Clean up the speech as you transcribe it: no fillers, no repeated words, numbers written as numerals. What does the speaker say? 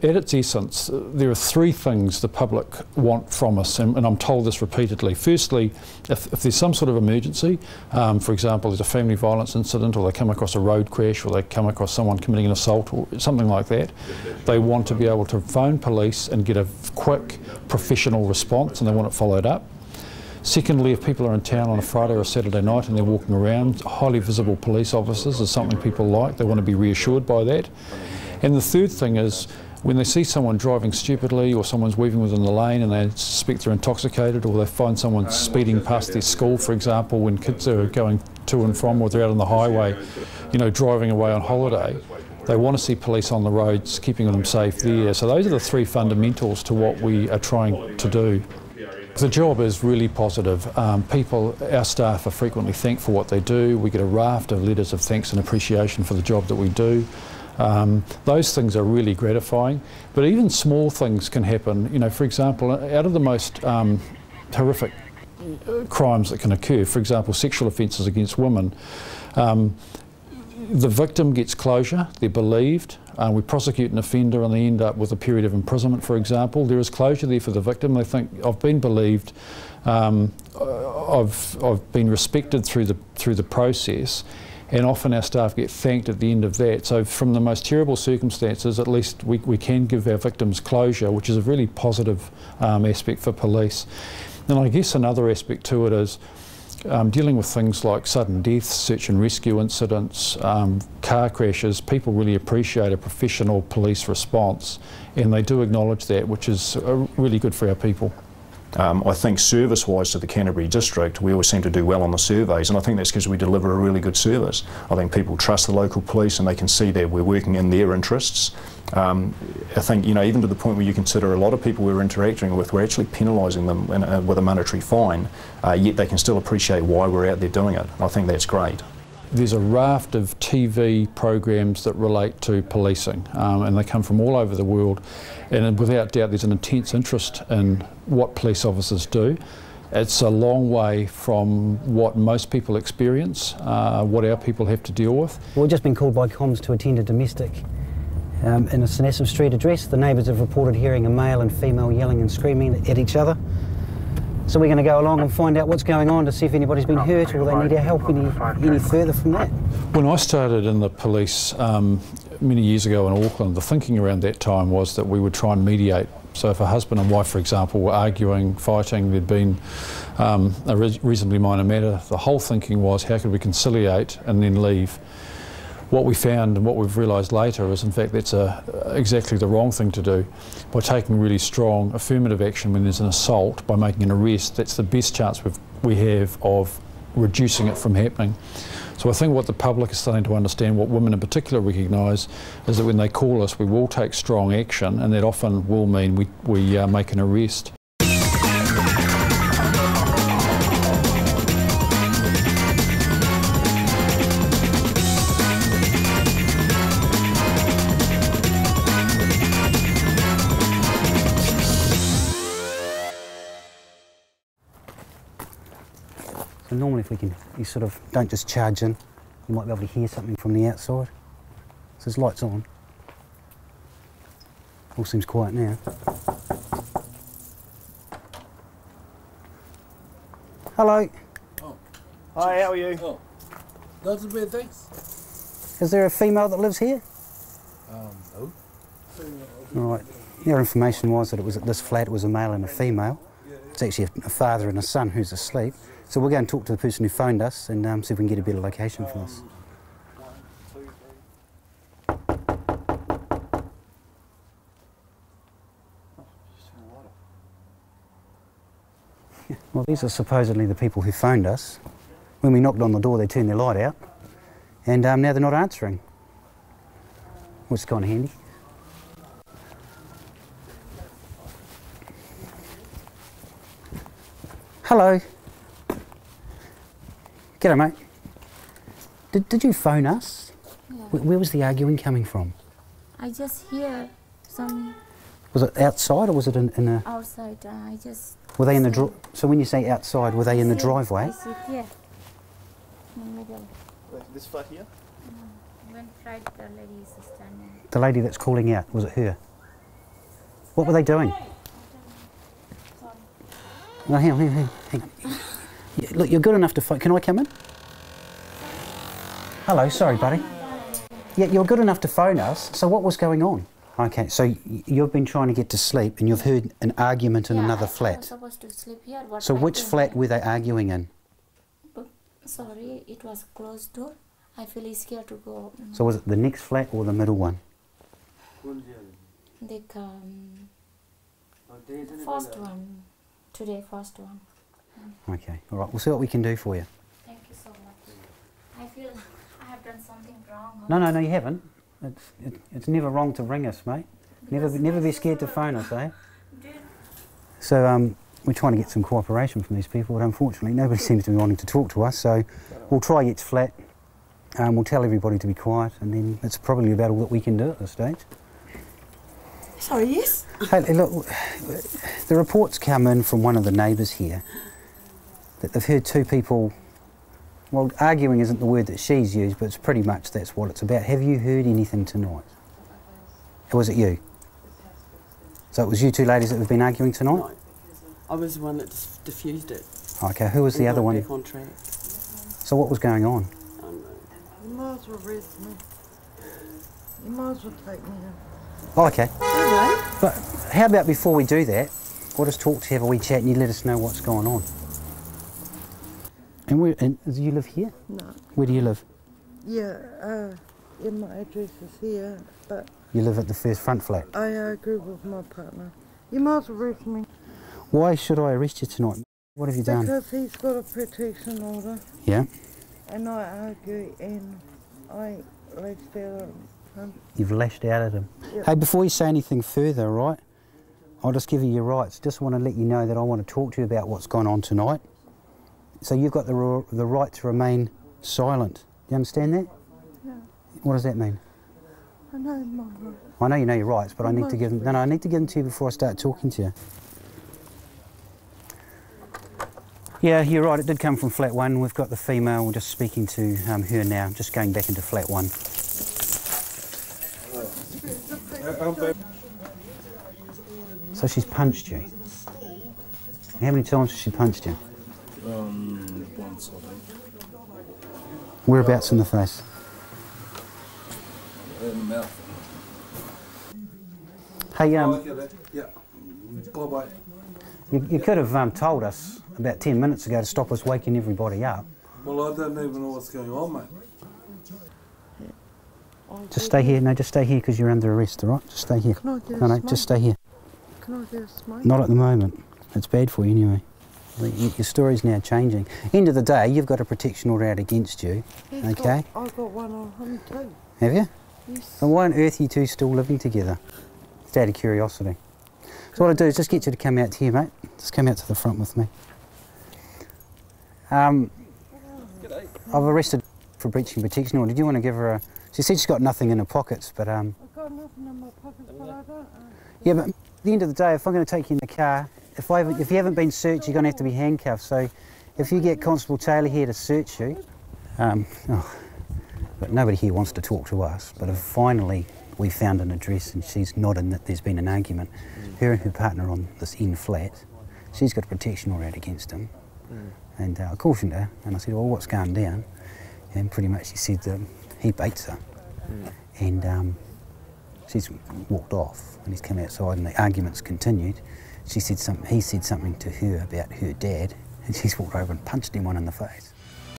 At its essence, there are three things the public want from us, and I'm told this repeatedly. Firstly, if there's some sort of emergency, for example, there's a family violence incident, or they come across a road crash, or they come across someone committing an assault, or something like that, they want to be able to phone police and get a quick, professional response, and they want it followed up. Secondly, if people are in town on a Friday or a Saturday night and they're walking around, highly visible police officers is something people like. They want to be reassured by that. And the third thing is, when they see someone driving stupidly, or someone's weaving within the lane and they suspect they're intoxicated, or they find someone speeding past their school, for example, when kids are going to and from, or they're out on the highway, you know, driving away on holiday, they want to see police on the roads, keeping them safe there. So those are the three fundamentals to what we are trying to do. The job is really positive. Our staff are frequently thanked for what they do. We get a raft of letters of thanks and appreciation for the job that we do. Those things are really gratifying, but even small things can happen. You know, for example, out of the most horrific crimes that can occur, for example, sexual offences against women, the victim gets closure, they're believed, we prosecute an offender and they end up with a period of imprisonment, for example. There is closure there for the victim. They think, I've been believed, I've been respected through the process, and often our staff get thanked at the end of that. So from the most terrible circumstances, at least we can give our victims closure, which is a really positive aspect for police. And I guess another aspect to it is dealing with things like sudden deaths, search and rescue incidents, car crashes. People really appreciate a professional police response, and they do acknowledge that, which is really good for our people. I think service-wise to the Canterbury district, we always seem to do well on the surveys, and I think that's because we deliver a really good service. I think people trust the local police and they can see that we're working in their interests. I think, you know, even to the point where you consider a lot of people we're interacting with, we're actually penalising them with a monetary fine, yet they can still appreciate why we're out there doing it. I think that's great. There's a raft of TV programs that relate to policing, and they come from all over the world, and without doubt there's an intense interest in what police officers do. It's a long way from what most people experience, what our people have to deal with. We've just been called by comms to attend a domestic in a St Asaph Street address. The neighbours have reported hearing a male and female yelling and screaming at each other. So we're going to go along and find out what's going on to see if anybody's been hurt or they need our help any further from that. When I started in the police many years ago in Auckland, the thinking around that time was that we would try and mediate. So if a husband and wife, for example, were arguing, fighting, there'd been a reasonably minor matter, the whole thinking was how could we conciliate and then leave. What we found and what we've realised later is, in fact, that's exactly the wrong thing to do. By taking really strong affirmative action when there's an assault, by making an arrest, that's the best chance we have of reducing it from happening. So I think what the public is starting to understand, what women in particular recognise, is that when they call us, we will take strong action, and that often will mean we make an arrest. So normally if you sort of don't just charge in, you might be able to hear something from the outside. So there's lights on. All seems quiet now. Hello. Oh. Hi, how are you? Oh. That's a bad thanks. Is there a female that lives here? No. All right. Your information was that it was at this flat, it was a male and a female. It's actually a father and a son who's asleep. So we'll go and talk to the person who phoned us and see if we can get a better location for this. Well, these are supposedly the people who phoned us. When we knocked on the door, they turned their light out, and now they're not answering, which is kind of handy. Hello. G'day, mate. Did you phone us? Yeah. Where was the arguing coming from? I just hear some Was it outside or was it in a... outside. I just... Were they in the... So when you say outside, were they in the driveway? I sit here, in the middle. This flat here? When right the lady is standing. The lady that's calling out, was it her? What were they doing? No, hang on. Yeah, look, you're good enough to phone. Can I come in? Hello, sorry, buddy. Yeah, you're good enough to phone us. So what was going on? Okay, so you've been trying to get to sleep and you've heard an argument in another flat. I was supposed to sleep here. So which flat were they arguing in? Sorry, it was closed door. I feel scared to go. So was it the next flat or the middle one? The first one. Today, first one. Okay, all right, we'll see what we can do for you. Thank you so much. I feel I have done something wrong. No, you haven't. It's never wrong to ring us, mate. Never be scared to phone us, eh? So we're trying to get some cooperation from these people, but unfortunately nobody seems to be wanting to talk to us, so we'll try each flat, we'll tell everybody to be quiet, and then it's probably about all that we can do at this stage. Sorry, yes? Hey, look, the reports come in from one of the neighbours here that they've heard two people, well, arguing isn't the word that she's used, but it's pretty much that's what it's about. Have you heard anything tonight? Or was it you? So it was you two ladies that have been arguing tonight? No, I was the one that diffused it. Okay, who was the other one? Back on track. So what was going on? You might as well arrest me. You might as well take me in. Oh, okay. Anyway. But how about before we do that, we'll just talk to you, have a wee chat, and you let us know what's going on. And do you live here? No. Where do you live? Yeah, my address is here, but You live at the first front flat. I agree with my partner. You might as well arrest me. Why should I arrest you tonight? What have you done? Because he's got a protection order. Yeah? And I argue and I lashed out at him. You've lashed out at him. Yep. Hey, before you say anything further, right, I'll just give you your rights. Just want to let you know that I want to talk to you about what's gone on tonight. So you've got the right to remain silent. You understand that? Yeah. What does that mean? I know my right. I know you know your rights, but I need to give them. No, I need to give them to you before I start talking to you. Yeah, you're right. It did come from flat 1. We've got the female. We're just speaking to her now. Just going back into flat 1. So she's punched you. How many times has she punched you? Once, I think. Whereabouts in the face? In the mouth. Hey, Yeah. Bye-bye. you could have told us about 10 minutes ago to stop us waking everybody up. Well, I don't even know what's going on, mate. Just stay here. No, just stay here because you're under arrest, all right? Just stay here. Can I get a No, smoke? just stay here. Can I get a smoke? Not at the moment. It's bad for you anyway. Your story's now changing. End of the day, you've got a protection order out against you, okay? I've got one on him too. Have you? Yes. Then why on earth are you two still living together? It's out of curiosity. So what I'll do is just get you to come out here, mate. Just come out to the front with me. I've arrested for breaching protection order. Do you want to give her a... She said she's got nothing in her pockets, but... I've got nothing in my pockets, but I don't. Yeah, but at the end of the day, if I'm going to take you in the car, if you haven't been searched, you're going to have to be handcuffed. So if you get Constable Taylor here to search you... but nobody here wants to talk to us, but if finally we found an address and she's nodding that there's been an argument, her and her partner on this end flat, she's got a protection order out against him. And I cautioned her and I said, well, what's going down? And pretty much she said that he beats her. And she's walked off and he's come outside and the argument's continued. He said something to her about her dad and she's walked over and punched him one in the face.